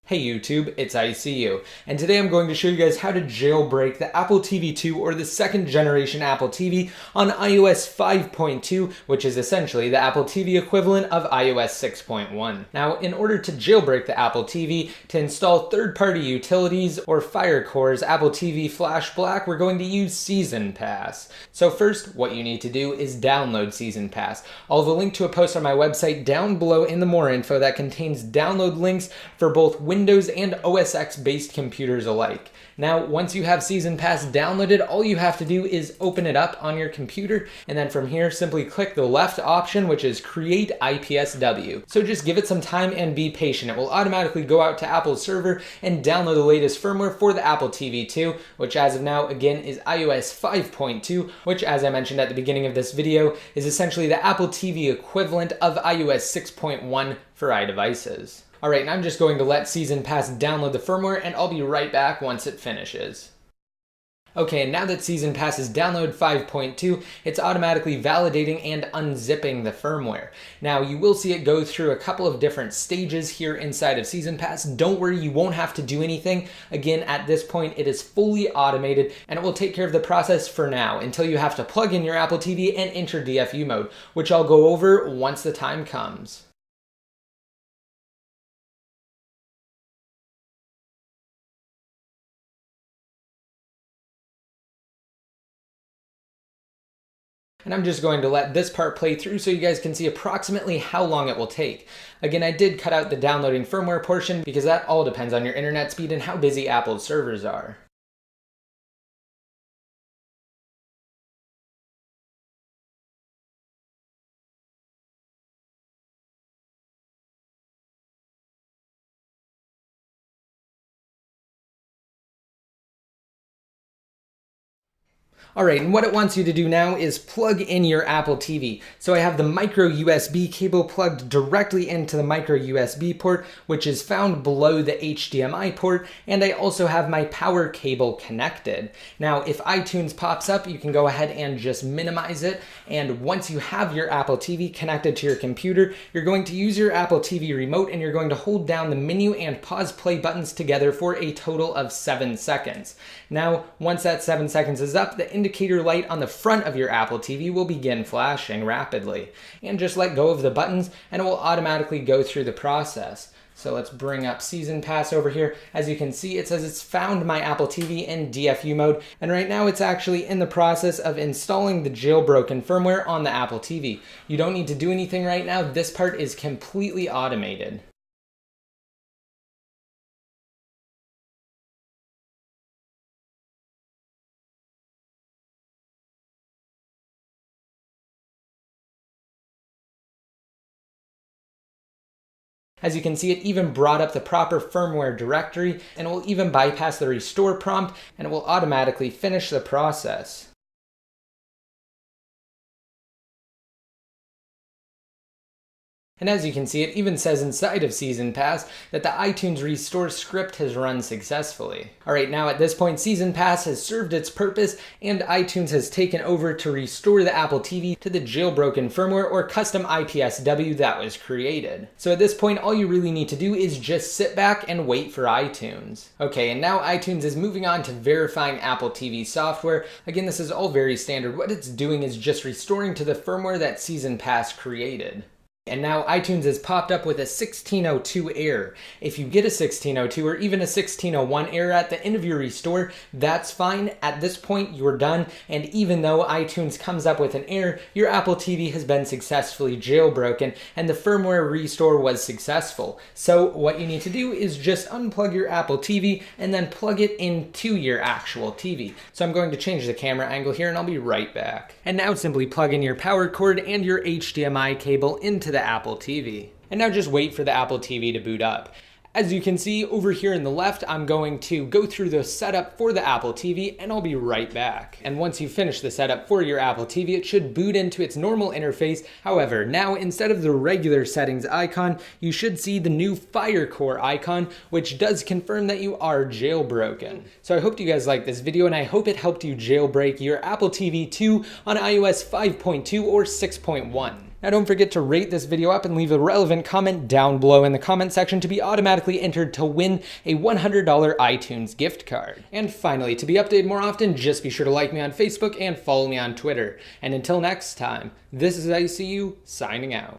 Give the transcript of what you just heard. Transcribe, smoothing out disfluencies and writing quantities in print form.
Hey YouTube, it's ICU, and today I'm going to show you guys how to jailbreak the Apple TV 2 or the second generation Apple TV on iOS 5.2, which is essentially the Apple TV equivalent of iOS 6.1. Now, in order to jailbreak the Apple TV, to install third-party utilities or Firecore's Apple TV Flash Black, we're going to use Seas0nPass. So first, what you need to do is download Seas0nPass. I'll have a link to a post on my website down below in the more info that contains download links for both Windows and OS X based computers alike. Now, once you have Seas0nPass downloaded, all you have to do is open it up on your computer, and then from here, simply click the left option, which is Create IPSW. So just give it some time and be patient. It will automatically go out to Apple's server and download the latest firmware for the Apple TV 2, which as of now, again, is iOS 5.2, which as I mentioned at the beginning of this video, is essentially the Apple TV equivalent of iOS 6.1 for iDevices. Alright, and I'm just going to let Seas0nPass download the firmware, and I'll be right back once it finishes. Okay, and now that Seas0nPass is downloaded 5.2, it's automatically validating and unzipping the firmware. Now, you will see it go through a couple of different stages here inside of Seas0nPass. Don't worry, you won't have to do anything. Again, at this point, it is fully automated, and it will take care of the process for now, until you have to plug in your Apple TV and enter DFU mode, which I'll go over once the time comes. And I'm just going to let this part play through so you guys can see approximately how long it will take. Again, I did cut out the downloading firmware portion because that all depends on your internet speed and how busy Apple's servers are. Alright, and what it wants you to do now is plug in your Apple TV. So I have the micro USB cable plugged directly into the micro USB port, which is found below the HDMI port, and I also have my power cable connected. Now, if iTunes pops up, you can go ahead and just minimize it, and once you have your Apple TV connected to your computer, you're going to use your Apple TV remote and you're going to hold down the menu and pause play buttons together for a total of 7 seconds. Now, once that 7 seconds is up, the indicator light on the front of your Apple TV will begin flashing rapidly. And just let go of the buttons and it will automatically go through the process. So let's bring up Seas0nPass over here. As you can see, it says it's found my Apple TV in DFU mode, and right now it's actually in the process of installing the jailbroken firmware on the Apple TV. You don't need to do anything right now. This part is completely automated. As you can see, it even brought up the proper firmware directory, and it will even bypass the restore prompt, and it will automatically finish the process. And as you can see, it even says inside of Seas0nPass that the iTunes restore script has run successfully. Alright, now at this point, Seas0nPass has served its purpose, and iTunes has taken over to restore the Apple TV to the jailbroken firmware or custom IPSW that was created. So at this point, all you really need to do is just sit back and wait for iTunes. Okay, and now iTunes is moving on to verifying Apple TV software. Again, this is all very standard. What it's doing is just restoring to the firmware that Seas0nPass created. And now iTunes has popped up with a 1602 error. If you get a 1602 or even a 1601 error at the end of your restore, that's fine. At this point, you're done. And even though iTunes comes up with an error, your Apple TV has been successfully jailbroken and the firmware restore was successful. So what you need to do is just unplug your Apple TV and then plug it into your actual TV. So I'm going to change the camera angle here and I'll be right back. And now simply plug in your power cord and your HDMI cable into the Apple TV. And now just wait for the Apple TV to boot up. As you can see over here in the left, I'm going to go through the setup for the Apple TV and I'll be right back. And once you finish the setup for your Apple TV, it should boot into its normal interface. However, now instead of the regular settings icon, you should see the new Firecore icon, which does confirm that you are jailbroken. So I hope you guys liked this video and I hope it helped you jailbreak your Apple TV 2 on iOS 5.2 or 6.1. Now don't forget to rate this video up and leave a relevant comment down below in the comment section to be automatically entered to win a $100 iTunes gift card. And finally, to be updated more often, just be sure to like me on Facebook and follow me on Twitter. And until next time, this is ICU signing out.